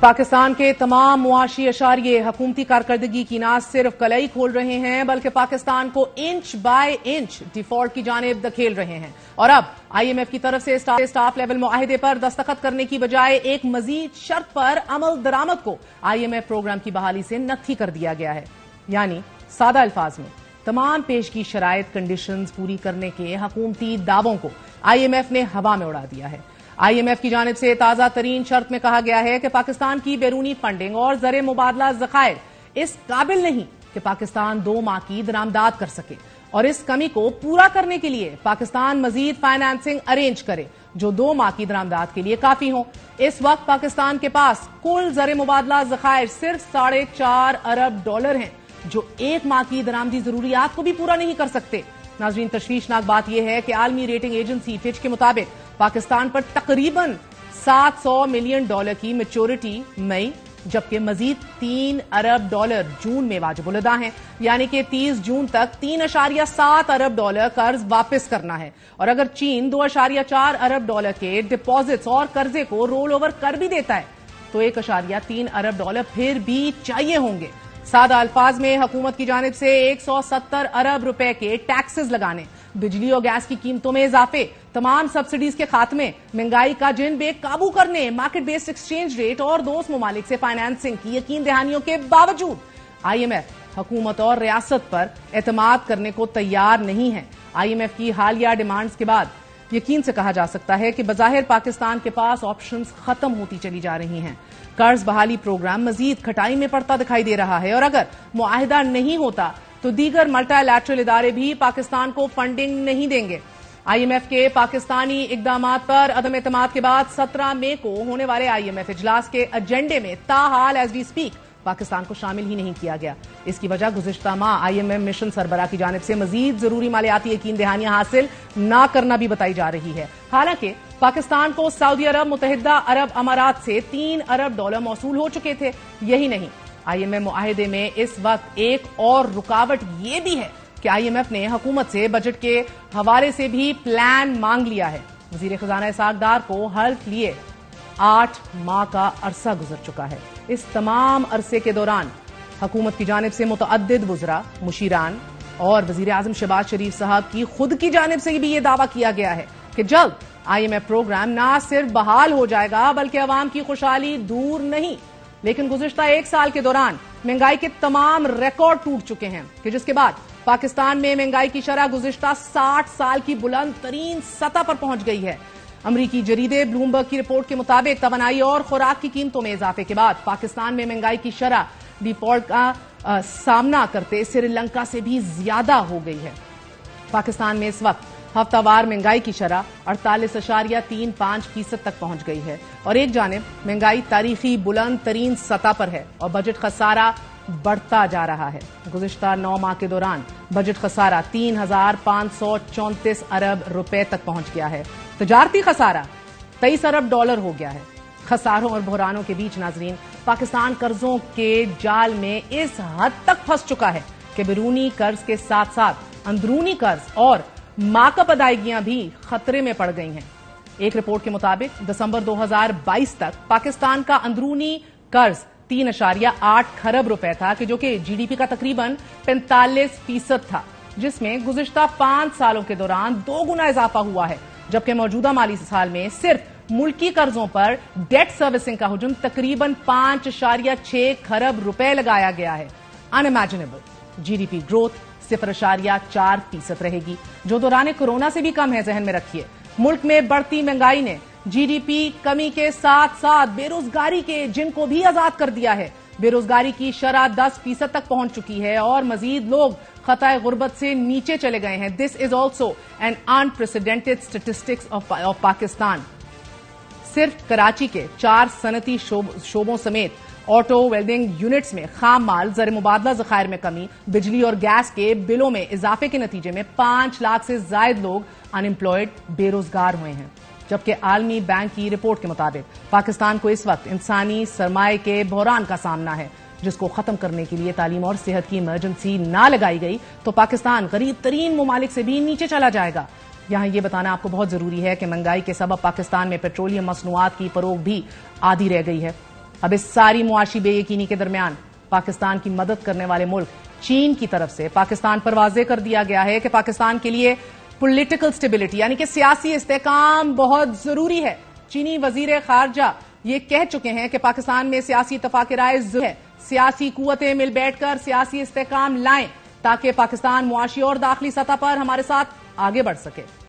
पाकिस्तान के तमाम मुआशी अशारिये हुकूमती कारकर्दगी की न सिर्फ कलई खोल रहे हैं बल्कि पाकिस्तान को इंच बाय इंच डिफॉल्ट की जानिब धकेल रहे हैं। और अब IMF की तरफ से स्टाफ लेवल मुआहिदे पर दस्तखत करने की बजाय एक मजीद शर्त पर अमल दरामद को IMF प्रोग्राम की बहाली से नफी कर दिया गया है। यानी सादा अल्फाज में तमाम पेशगी शराइत कंडीशंस पूरी करने के हुकूमती दावों को IMF ने हवा में उड़ा दिया है। IMF की जानिब से ताजा तरीन शर्त में कहा गया है कि पाकिस्तान की बैरूनी फंडिंग और ज़र मुबादला ज़खायर इस काबिल नहीं कि पाकिस्तान 2 माह की दरामदाद कर सके और इस कमी को पूरा करने के लिए पाकिस्तान मजीद फाइनेंसिंग अरेंज करे जो 2 माह की दरामदाद के लिए काफी हो। इस वक्त पाकिस्तान के पास कुल ज़र मुबादला ज़खायर सिर्फ $4.5 अरब हैं जो 1 माह की दरामदी जरूरियात को भी पूरा नहीं कर सकते। नाज़रीन, तशवीशनाक बात यह है कि आलमी रेटिंग एजेंसी फिच के मुताबिक पाकिस्तान पर तकरीबन $700 मिलियन की मैच्योरिटी मई जबकि मजीद $3 अरब जून में वाजिबुल अदा है। यानी कि 30 जून तक $3.7 अरब कर्ज वापस करना है। और अगर चीन $2.4 अरब के डिपॉजिट्स और कर्जे को रोल ओवर कर भी देता है तो $1.3 अरब फिर भी चाहिए होंगे। सादा अल्फाज में हुकूमत की जानिब से 170 अरब रुपए के टैक्सेस लगाने, बिजली और गैस की कीमतों में इजाफे, तमाम सब्सिडीज के खात्मे, महंगाई का जिन बेकाबू करने, मार्केट बेस्ड एक्सचेंज रेट और दोस्त ममालिक से फाइनेंसिंग की यकीन दहानियों के बावजूद IMF हुकूमत और रियासत पर एतमाद करने को तैयार नहीं है। IMF की हालिया डिमांड्स के बाद यकीन से कहा जा सकता है कि बज़ाहिर पाकिस्तान के पास ऑप्शंस खत्म होती चली जा रही हैं। कर्ज बहाली प्रोग्राम मजीद खटाई में पड़ता दिखाई दे रहा है और अगर मुआहिदा नहीं होता तो दीगर मल्टीलैटरल इदारे भी पाकिस्तान को फंडिंग नहीं देंगे। IMF के पाकिस्तानी इकदामात पर अदम एतमाद के बाद 17 मई को होने वाले IMF इजलास के एजेंडे में ताहाल एज वी स्पीक पाकिस्तान को शामिल ही नहीं किया गया। इसकी वजह गुज़िश्ता माह IMF मिशन सरबराह की जानिब से मजीद जरूरी मालियाती यकीन दहानियां हासिल न करना भी बताई जा रही है। हालांकि पाकिस्तान को सऊदी अरब, मुत्तहिदा अरब अमारात से $3 अरब मौसूल हो चुके थे। यही नहीं, IMF मुआहिदे में इस वक्त एक और रुकावट ये भी है कि IMF ने हुकूमत से बजट के हवाले से भी प्लान मांग लिया है। वजीर खजाना इसहाक डार को हल्फ लिए 8 माह का अरसा गुजर चुका है। इस तमाम अरसे के दौरान हुकूमत की जानिब से मुतअद्दिद वज़रा, मुशीरान और वजीर आजम शहबाज शरीफ साहब की खुद की जानिब से भी यह दावा किया गया है कि जल्द IMF प्रोग्राम न सिर्फ बहाल हो जाएगा बल्कि अवाम की खुशहाली दूर नहीं। लेकिन गुज़िश्ता 1 साल के दौरान महंगाई के तमाम रिकॉर्ड टूट चुके हैं कि जिसके बाद पाकिस्तान में महंगाई की शरह गुज़िश्ता 60 साल की बुलंद तरीन सतह पर पहुंच गई है। अमरीकी जरीदे ब्लूमबर्ग की रिपोर्ट के मुताबिक तवानाई और खुराक की कीमतों में इजाफे के बाद पाकिस्तान में महंगाई की शरह डिफॉल्ट का सामना करते श्रीलंका से भी ज्यादा हो गई है। पाकिस्तान में इस वक्त हफ्तावार महंगाई की शरह 48.35% तक पहुंच गई है और एक जानिब महंगाई तारीखी बुलंद तरीन सतह पर है और बजट खसारा बढ़ता जा रहा है। गुज़िश्ता 9 माह के दौरान बजट खसारा $3,534 अरब तक पहुंच गया है। तजारती खसारा $23 अरब हो गया है। खसारों और बहरानों के बीच नाजरीन पाकिस्तान कर्जों के जाल में इस हद तक फंस चुका है कि बैरूनी कर्ज के साथ साथ अंदरूनी कर्ज और माकअप अदायगियां भी खतरे में पड़ गई हैं। एक रिपोर्ट के मुताबिक दिसंबर 2022 तक पाकिस्तान का अंदरूनी कर्ज 3.8 खरब रुपए था कि जो कि GDP का तकरीबन 45% था, जिसमें गुज़िश्ता 5 सालों के दौरान 2 गुना इजाफा हुआ है। जबकि मौजूदा माली साल में सिर्फ मुल्की कर्जों पर डेट सर्विसिंग का हुजूम तकरीबन 5.6 खरब रुपए लगाया गया है। अनइमेजिनेबल। GDP ग्रोथ 0.4% रहेगी जो दौरान कोरोना से भी कम है। जहन में रखिए, मुल्क में बढ़ती महंगाई ने GDP कमी के साथ साथ बेरोजगारी के जिनको भी आजाद कर दिया है। बेरोजगारी की शरह 10% तक पहुंच चुकी है और मजीद लोग खताए गुर्बत से नीचे चले गए हैं। This is also an unprecedented statistics of Pakistan. सिर्फ कराची के 4 सनती शोबों समेत ऑटो वेल्डिंग यूनिट्स में खाम माल, ज़र मुबादला ज़खायर में कमी, बिजली और गैस के बिलों में इजाफे के नतीजे में 5 लाख से जायद लोग अनएम्प्लॉयड, बेरोजगार हुए हैं। जबकि आलमी बैंक की रिपोर्ट के मुताबिक पाकिस्तान को इस वक्त इंसानी सरमाए के बहरान का सामना है, जिसको खत्म करने के लिए तालीम और सेहत की इमरजेंसी ना लगाई गई तो पाकिस्तान गरीब तरीन ममालिक से भी नीचे चला जाएगा। यहां यह बताना आपको बहुत जरूरी है कि महंगाई के सबब पाकिस्तान में पेट्रोलियम मसनूआत की फरोख्त भी आधी रह गई है। اب اس ساری معاشی بے یقینی کے درمیان پاکستان کی مدد کرنے والے ملک چین کی طرف سے پاکستان پر واضح کر دیا گیا ہے کہ پاکستان کے لیے پولیٹیکل سٹیبلٹی یعنی کہ سیاسی استحکام بہت ضروری ہے۔ چینی وزیر خارجہ یہ کہہ چکے ہیں کہ پاکستان میں سیاسی اتفاق رائے ضروری ہے، سیاسی قوتیں مل بیٹھ کر سیاسی استحکام لائیں تاکہ پاکستان معاشی اور داخلی سطح پر ہمارے ساتھ آگے بڑھ سکے۔